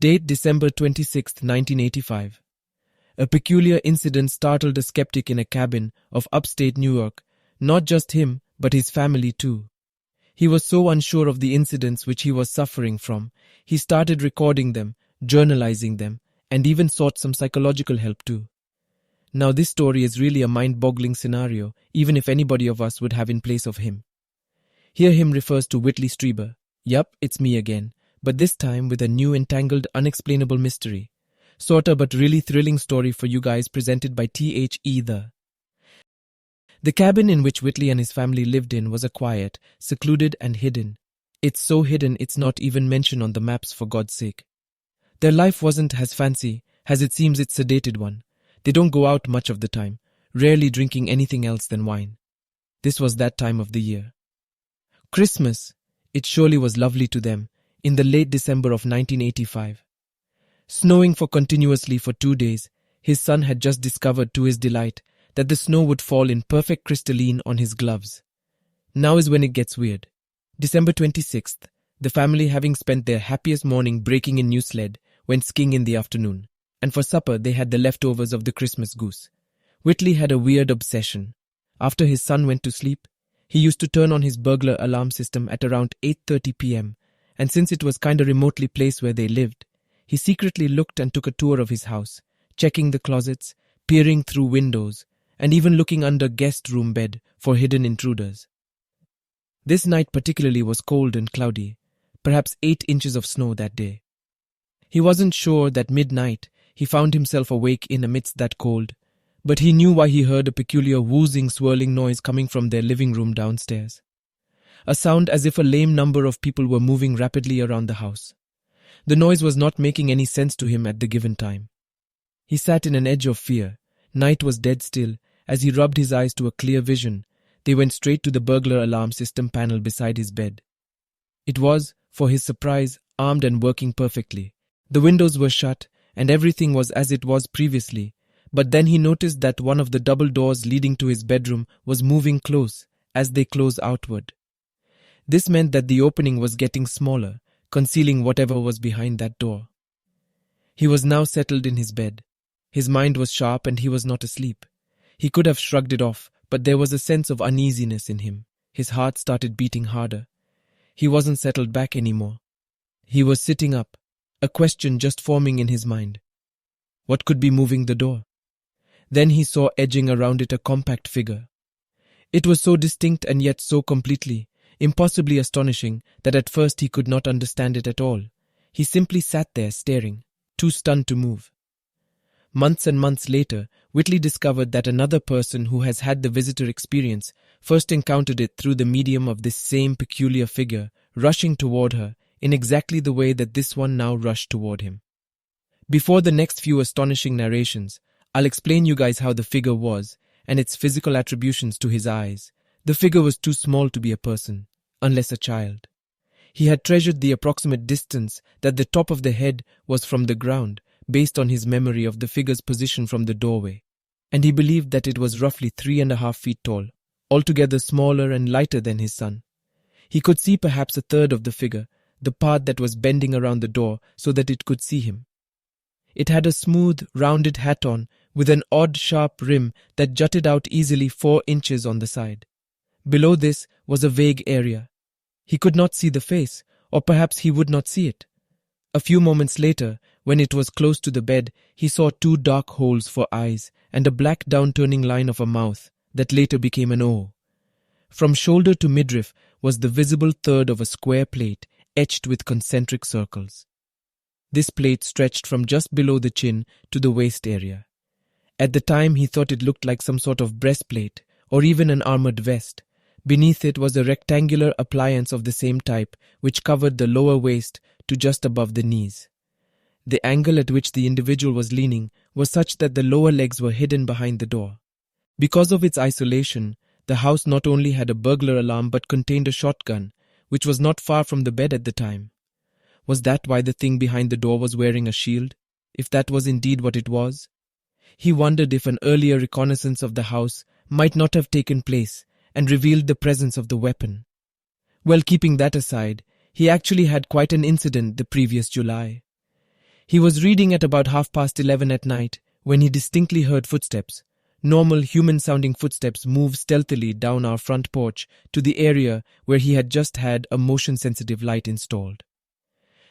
Date December 26, 1985. A peculiar incident startled a skeptic in a cabin of upstate New York, not just him, but his family too. He was so unsure of the incidents which he was suffering from, he started recording them, journalizing them, and even sought some psychological help too. Now this story is really a mind-boggling scenario, even if anybody of us would have in place of him. Here him refers to Whitley Strieber. Yup, it's me again, but this time with a new entangled, unexplainable mystery. Sorta but really thrilling story for you guys presented by The. The cabin in which Whitley and his family lived in was a quiet, secluded and hidden. It's so hidden it's not even mentioned on the maps, for God's sake. Their life wasn't as fancy as it seems its sedated one. They don't go out much of the time, rarely drinking anything else than wine. This was that time of the year. Christmas, it surely was lovely to them, in the late December of 1985. Snowing continuously for 2 days, his son had just discovered to his delight that the snow would fall in perfect crystalline on his gloves. Now is when it gets weird. December 26th, the family, having spent their happiest morning breaking a new sled, went skiing in the afternoon, and for supper they had the leftovers of the Christmas goose. Whitley had a weird obsession. After his son went to sleep, he used to turn on his burglar alarm system at around 8:30 p.m., and since it was kinda remotely placed where they lived, he secretly looked and took a tour of his house, checking the closets, peering through windows, and even looking under guest room bed for hidden intruders. This night particularly was cold and cloudy, perhaps 8 inches of snow that day. He wasn't sure that midnight he found himself awake in amidst that cold, but he knew why he heard a peculiar whoozing, swirling noise coming from their living room downstairs. A sound as if a lame number of people were moving rapidly around the house. The noise was not making any sense to him at the given time. He sat in an edge of fear. Night was dead still. As he rubbed his eyes to a clear vision, they went straight to the burglar alarm system panel beside his bed. It was, for his surprise, armed and working perfectly. The windows were shut, and everything was as it was previously, but then he noticed that one of the double doors leading to his bedroom was moving close, as they closed outward. This meant that the opening was getting smaller, concealing whatever was behind that door. He was now settled in his bed. His mind was sharp and he was not asleep. He could have shrugged it off, but there was a sense of uneasiness in him. His heart started beating harder. He wasn't settled back anymore. He was sitting up, a question just forming in his mind. What could be moving the door? Then he saw edging around it a compact figure. It was so distinct and yet so completely, impossibly astonishing that at first he could not understand it at all. He simply sat there staring, too stunned to move. Months and months later, Whitley discovered that another person who has had the visitor experience first encountered it through the medium of this same peculiar figure rushing toward her in exactly the way that this one now rushed toward him. Before the next few astonishing narrations, I'll explain you guys how the figure was and its physical attributions to his eyes. The figure was too small to be a person, unless a child. He had treasured the approximate distance that the top of the head was from the ground, based on his memory of the figure's position from the doorway, and he believed that it was roughly 3.5 feet tall, altogether smaller and lighter than his son. He could see perhaps a third of the figure, the part that was bending around the door so that it could see him. It had a smooth, rounded hat on with an odd sharp rim that jutted out easily 4 inches on the side. Below this was a vague area. He could not see the face, or perhaps he would not see it. A few moments later, when it was close to the bed, he saw 2 dark holes for eyes and a black downturning line of a mouth that later became an O. From shoulder to midriff was the visible third of a square plate etched with concentric circles. This plate stretched from just below the chin to the waist area. At the time, he thought it looked like some sort of breastplate or even an armored vest. Beneath it was a rectangular appliance of the same type which covered the lower waist to just above the knees. The angle at which the individual was leaning was such that the lower legs were hidden behind the door. Because of its isolation, the house not only had a burglar alarm but contained a shotgun, which was not far from the bed at the time. Was that why the thing behind the door was wearing a shield, if that was indeed what it was? He wondered if an earlier reconnaissance of the house might not have taken place and revealed the presence of the weapon. Well, keeping that aside, he actually had quite an incident the previous July. He was reading at about 11:30 at night when he distinctly heard footsteps. Normal human-sounding footsteps move stealthily down our front porch to the area where he had just had a motion-sensitive light installed.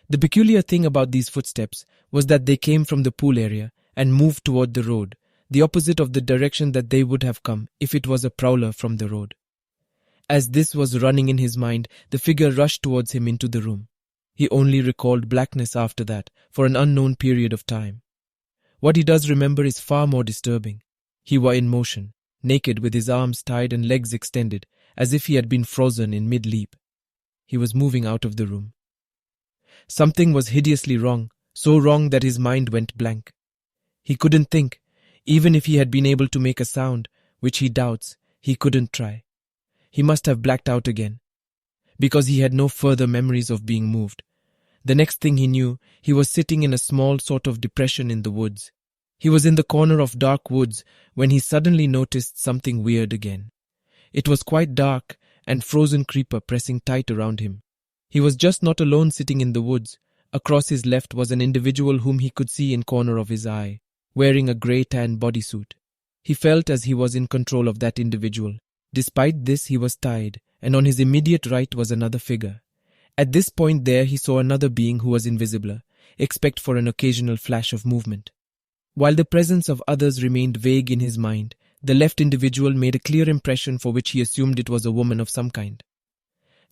The peculiar thing about these footsteps was that they came from the pool area and moved toward the road, the opposite of the direction that they would have come if it was a prowler from the road. As this was running in his mind, the figure rushed towards him into the room. He only recalled blackness after that for an unknown period of time. What he does remember is far more disturbing. He was in motion, naked with his arms tied and legs extended, as if he had been frozen in mid-leap. He was moving out of the room. Something was hideously wrong, so wrong that his mind went blank. He couldn't think. Even if he had been able to make a sound, which he doubts, he couldn't try. He must have blacked out again, because he had no further memories of being moved. The next thing he knew, he was sitting in a small sort of depression in the woods. He was in the corner of dark woods when he suddenly noticed something weird again. It was quite dark and frozen creeper pressing tight around him. He was just not alone sitting in the woods. Across his left was an individual whom he could see in corner of his eye, wearing a grey-tan bodysuit. He felt as he was in control of that individual. Despite this, he was tied, and on his immediate right was another figure. At this point there, he saw another being who was invisible, except for an occasional flash of movement. While the presence of others remained vague in his mind, the left individual made a clear impression for which he assumed it was a woman of some kind.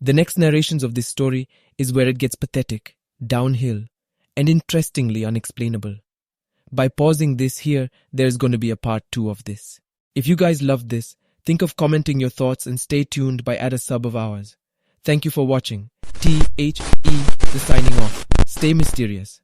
The next narrations of this story is where it gets pathetic, downhill, and interestingly unexplainable. By pausing this here, there's going to be a part 2 of this. If you guys loved this, think of commenting your thoughts and stay tuned by add a sub of ours. Thank you for watching. THE, the signing off. Stay mysterious.